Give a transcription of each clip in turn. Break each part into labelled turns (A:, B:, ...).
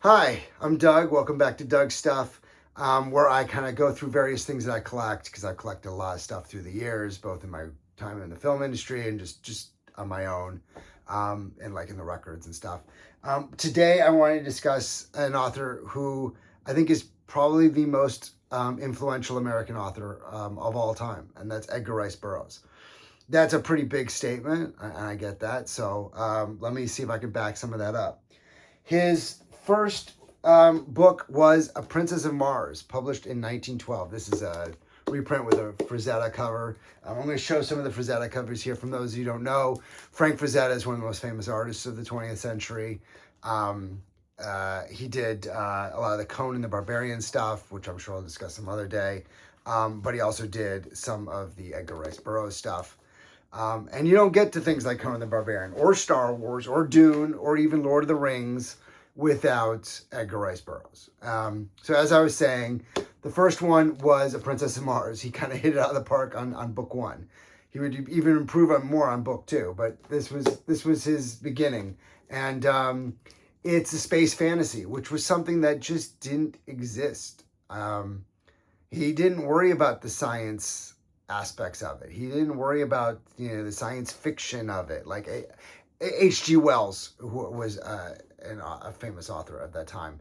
A: Hi, I'm Doug. Welcome back to Doug Stuff, where I kind of go through various things that I collect because I've collected a lot of stuff through the years, both in my time in the film industry and just on my own, and like in the records and stuff. Today, I want to discuss an author who I think is probably the most influential American author of all time, and that's Edgar Rice Burroughs. That's a pretty big statement, and I get that. So let me see if I can back some of that up. His first book was A Princess of Mars, published in 1912. This is a reprint with a Frazetta cover. I'm going to show some of the Frazetta covers here. From those of you who don't know, Frank Frazetta is one of the most famous artists of the 20th century. He did a lot of the Conan the Barbarian stuff, which I'm sure I'll discuss some other day. But he also did some of the Edgar Rice Burroughs stuff. And you don't get to things like Conan the Barbarian or Star Wars or Dune or even Lord of the Rings without Edgar Rice Burroughs. So as I was saying, the first one was A Princess of Mars. He kind of hit it out of the park on book one. He would even improve on more on book two, but this was his beginning. And it's a space fantasy, which was something that just didn't exist. He didn't worry about the science aspects of it. He didn't worry about the science fiction of it, like H.G. Wells, who was a famous author at that time,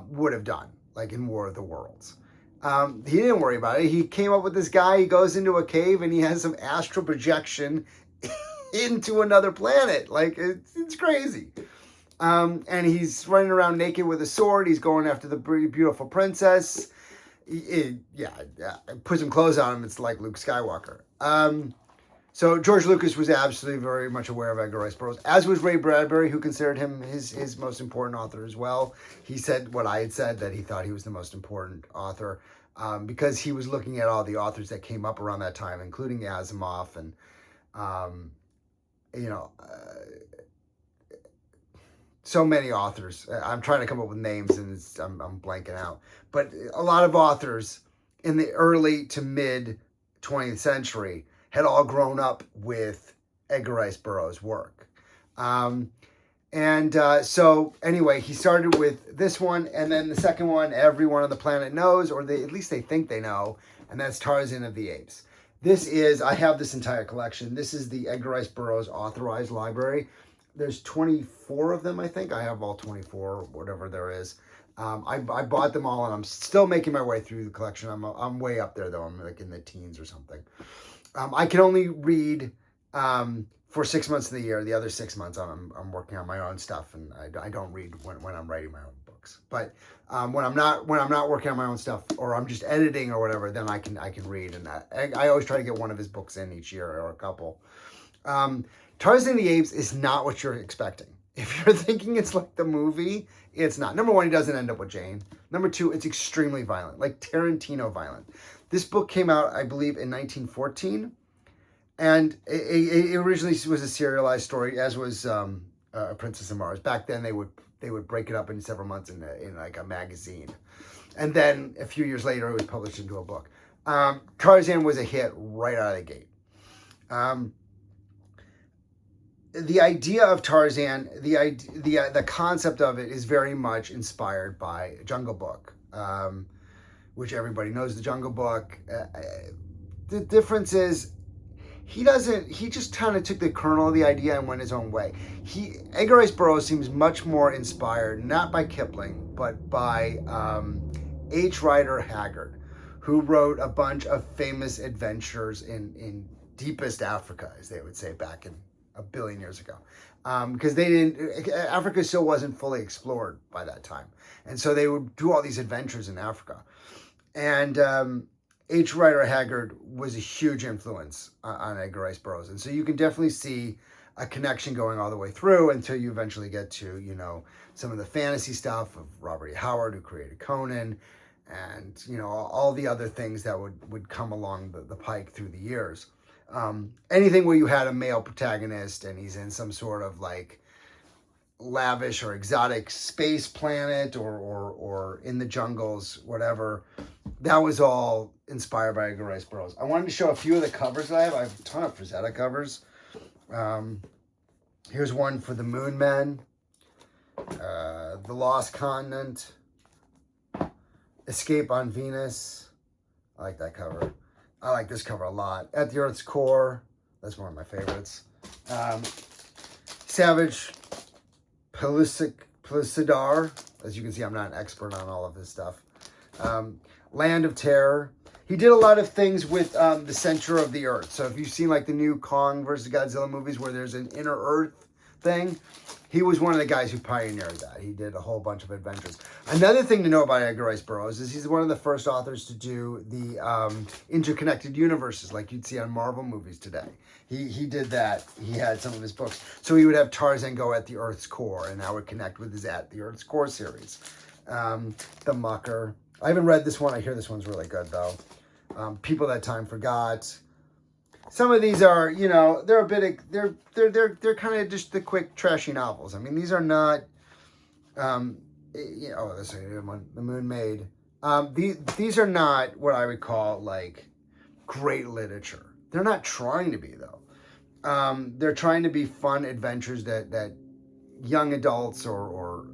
A: would have done, like in War of the Worlds. He didn't worry about it. He came up with this guy. He goes into a cave and he has some astral projection into another planet. Like it's crazy. And he's running around naked with a sword. He's going after the beautiful princess. It put some clothes on him. It's like Luke Skywalker. So George Lucas was absolutely very much aware of Edgar Rice Burroughs, as was Ray Bradbury, who considered him his most important author as well. He said what I had said, that he thought he was the most important author, because he was looking at all the authors that came up around that time, including Asimov and so many authors. I'm trying to come up with names and I'm blanking out. But a lot of authors in the early to mid 20th century had all grown up with Edgar Rice Burroughs' work. So anyway, he started with this one, and then the second one everyone on the planet knows, or at least they think they know, and that's Tarzan of the Apes. I have this entire collection. This is the Edgar Rice Burroughs authorized library. There's 24 of them, I think. I have all 24, whatever there is. I bought them all, and I'm still making my way through the collection. I'm way up there, though. I'm like in the teens or something. I can only read for 6 months of the year. The other 6 months, I'm working on my own stuff, and I don't read when I'm writing my own books. But when I'm not working on my own stuff, or I'm just editing or whatever, then I can read. And I always try to get one of his books in each year, or a couple. Tarzan of the Apes is not what you're expecting. If you're thinking it's like the movie, it's not. Number one, he doesn't end up with Jane. Number two, it's extremely violent, like Tarantino violent. This book came out, I believe, in 1914, and it originally was a serialized story, as was A Princess of Mars. Back then, they would break it up in several months in like a magazine, and then a few years later, it was published into a book. Tarzan was a hit right out of the gate. The idea of Tarzan, the concept of it is very much inspired by Jungle Book, which everybody knows the Jungle Book. The difference is he just kind of took the kernel of the idea and went his own way. Edgar Rice Burroughs seems much more inspired, not by Kipling, but by H. Rider Haggard, who wrote a bunch of famous adventures in deepest Africa, as they would say back in a billion years ago, because Africa still wasn't fully explored by that time. And so they would do all these adventures in Africa. And H. Rider Haggard was a huge influence on Edgar Rice Burroughs. And so you can definitely see a connection going all the way through until you eventually get to, some of the fantasy stuff of Robert E. Howard, who created Conan, and, all the other things that would come along the pike through the years. Anything where you had a male protagonist and he's in some sort of like lavish or exotic space planet or in the jungles, whatever, that was all inspired by Edgar Rice Burroughs. I wanted to show a few of the covers that I have. I have a ton of Frazetta covers. Here's one for the Moon Men. The Lost Continent, Escape on Venus. I like that cover. I like this cover a lot. At the Earth's Core. That's one of my favorites. Savage Pellucidar. As you can see, I'm not an expert on all of this stuff. Land of Terror. He did a lot of things with the center of the Earth. So if you've seen like the new Kong versus Godzilla movies where there's an inner Earth thing, he was one of the guys who pioneered that. He did a whole bunch of adventures. Another thing to know about Edgar Rice Burroughs is he's one of the first authors to do the interconnected universes like you'd see on Marvel movies today. He did that. He had some of his books. So he would have Tarzan go at the Earth's core, and that would connect with his At the Earth's Core series. The Mucker. I haven't read this one. I hear this one's really good, though. People That Time Forgot. Some of these are, you know, they're a bit, they're kind of just the quick trashy novels. I mean, these are not, you know, this one, The Moon Maid. These are not what I would call like great literature. They're not trying to be though. They're trying to be fun adventures that young adults or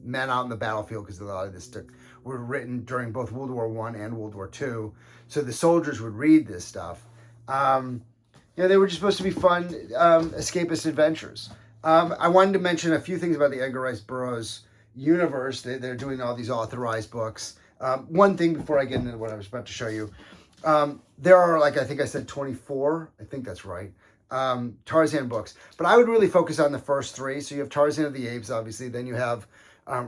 A: men out in the battlefield, because a lot of this were written during both World War I and World War II. So the soldiers would read this stuff. You know, they were just supposed to be fun, escapist adventures. I wanted to mention a few things about the Edgar Rice Burroughs universe. They're doing all these authorized books. One thing before I get into what I was about to show you. There are, like, I think I said 24. I think that's right. Tarzan books. But I would really focus on the first three. So you have Tarzan of the Apes, obviously. Then you have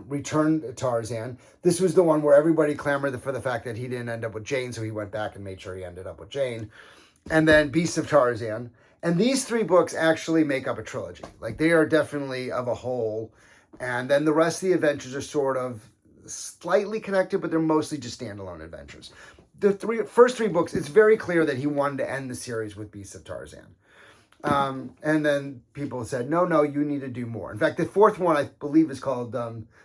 A: Return to Tarzan. This was the one where everybody clamored for the fact that he didn't end up with Jane, so he went back and made sure he ended up with Jane. And then Beasts of Tarzan. And these three books actually make up a trilogy. Like, they are definitely of a whole. And then the rest of the adventures are sort of slightly connected, but they're mostly just standalone adventures. The first three books, it's very clear that he wanted to end the series with Beasts of Tarzan. And then people said, no, you need to do more. In fact, the fourth one, I believe, is called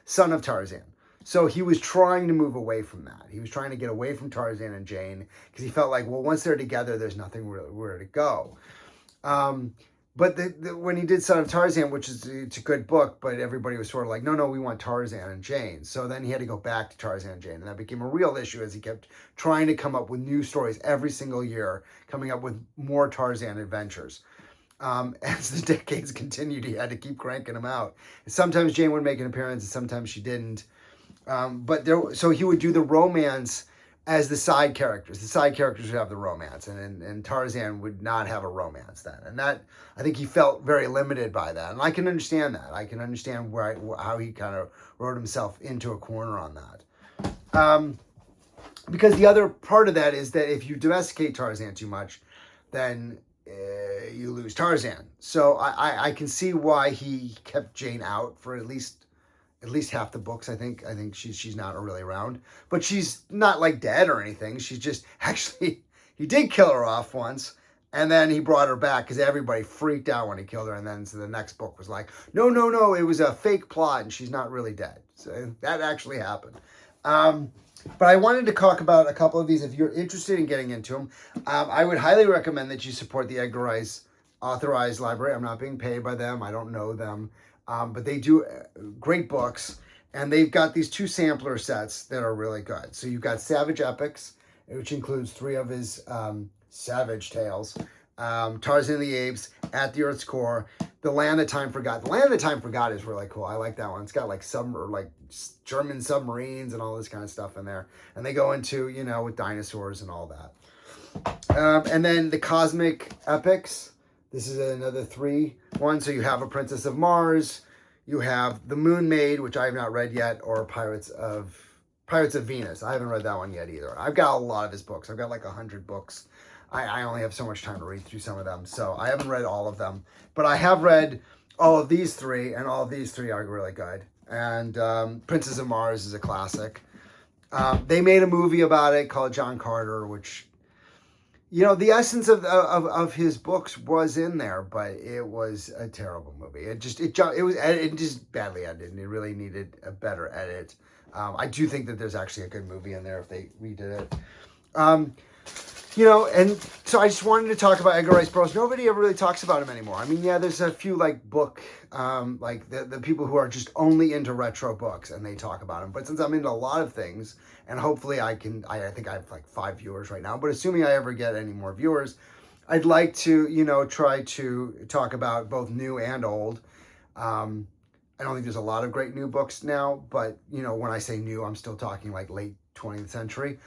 A: Son of Tarzan. So he was trying to move away from that. He was trying to get away from Tarzan and Jane because he felt like, well, once they're together, there's nothing really where to go. But when he did Son of Tarzan, which is it's a good book, but everybody was sort of like, no, we want Tarzan and Jane. So then he had to go back to Tarzan and Jane, and that became a real issue as he kept trying to come up with new stories every single year, coming up with more Tarzan adventures. As the decades continued, he had to keep cranking them out. Sometimes Jane would make an appearance, and sometimes she didn't. So he would do the romance as the side characters. The side characters would have the romance, and Tarzan would not have a romance then. And that, I think he felt very limited by that. And I can understand that. I can understand how he kind of wrote himself into a corner on that. Because the other part of that is that if you domesticate Tarzan too much, then you lose Tarzan. So I can see why he kept Jane out for at least half the books. I think she's not really around, but she's not like dead or anything. She's just, actually, he did kill her off once, and then he brought her back because everybody freaked out when he killed her. And then so the next book was like, no, it was a fake plot and she's not really dead. So that actually happened. But I wanted to talk about a couple of these. If you're interested in getting into them, I would highly recommend that you support the Edgar Rice Authorized Library. I'm not being paid by them. I don't know them. But they do great books, and they've got these 2 sampler sets that are really good. So you've got Savage Epics, which includes 3 of his Savage Tales, Tarzan of the Apes, At the Earth's Core, The Land That Time Forgot. The Land That Time Forgot is really cool. I like that one. It's got like German submarines and all this kind of stuff in there. And they go into, you know, with dinosaurs and all that. And then the Cosmic Epics. This is another 3 one. So you have A Princess of Mars, you have The Moon Maid, which I have not read yet, or Pirates of Venus. I haven't read that one yet either. I've got a lot of his books. I've got like 100 books. I only have so much time to read through some of them, so I haven't read all of them. But I have read all of these 3, and all of these 3 are really good. And Princess of Mars is a classic. They made a movie about it called John Carter, which, you know, the essence of his books was in there, but it was a terrible movie. It was just badly edited, and it really needed a better edit. I do think that there's actually a good movie in there if they redid it. And so I just wanted to talk about Edgar Rice Burroughs. Nobody ever really talks about him anymore. I mean, yeah, there's a few like like the people who are just only into retro books and they talk about him. But since I'm into a lot of things, and hopefully I think I have like 5 viewers right now, but assuming I ever get any more viewers, I'd like to, try to talk about both new and old. I don't think there's a lot of great new books now, but, when I say new, I'm still talking like late 20th century.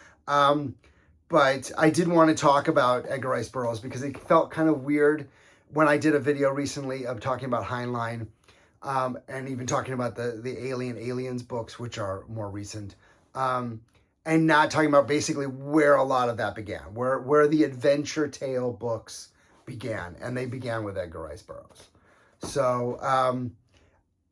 A: But I did want to talk about Edgar Rice Burroughs because it felt kind of weird when I did a video recently of talking about Heinlein, and even talking about the Aliens books, which are more recent, and not talking about basically where a lot of that began, where the adventure tale books began, and they began with Edgar Rice Burroughs. So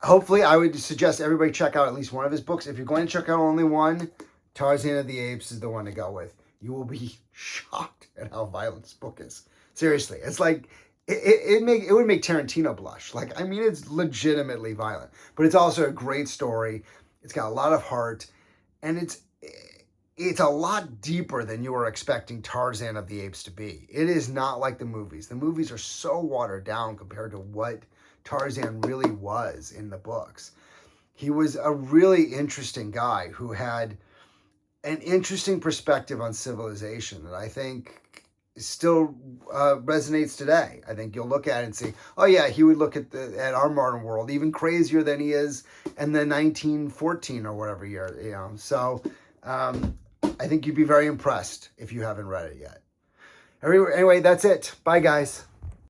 A: hopefully I would suggest everybody check out at least one of his books. If you're going to check out only one, Tarzan of the Apes is the one to go with. You will be shocked at how violent this book is. Seriously, it's like it would make Tarantino blush. Like, I mean, it's legitimately violent, but it's also a great story. It's got a lot of heart, and it's a lot deeper than you were expecting Tarzan of the Apes to be. It is not like the movies. The movies are so watered down compared to what Tarzan really was in the books. He was a really interesting guy who had an interesting perspective on civilization that I think still resonates today. I think you'll look at it and see, oh yeah, he would look at our modern world even crazier than he is in the 1914 or whatever year, So I think you'd be very impressed if you haven't read it yet. Anyway, that's it. Bye, guys.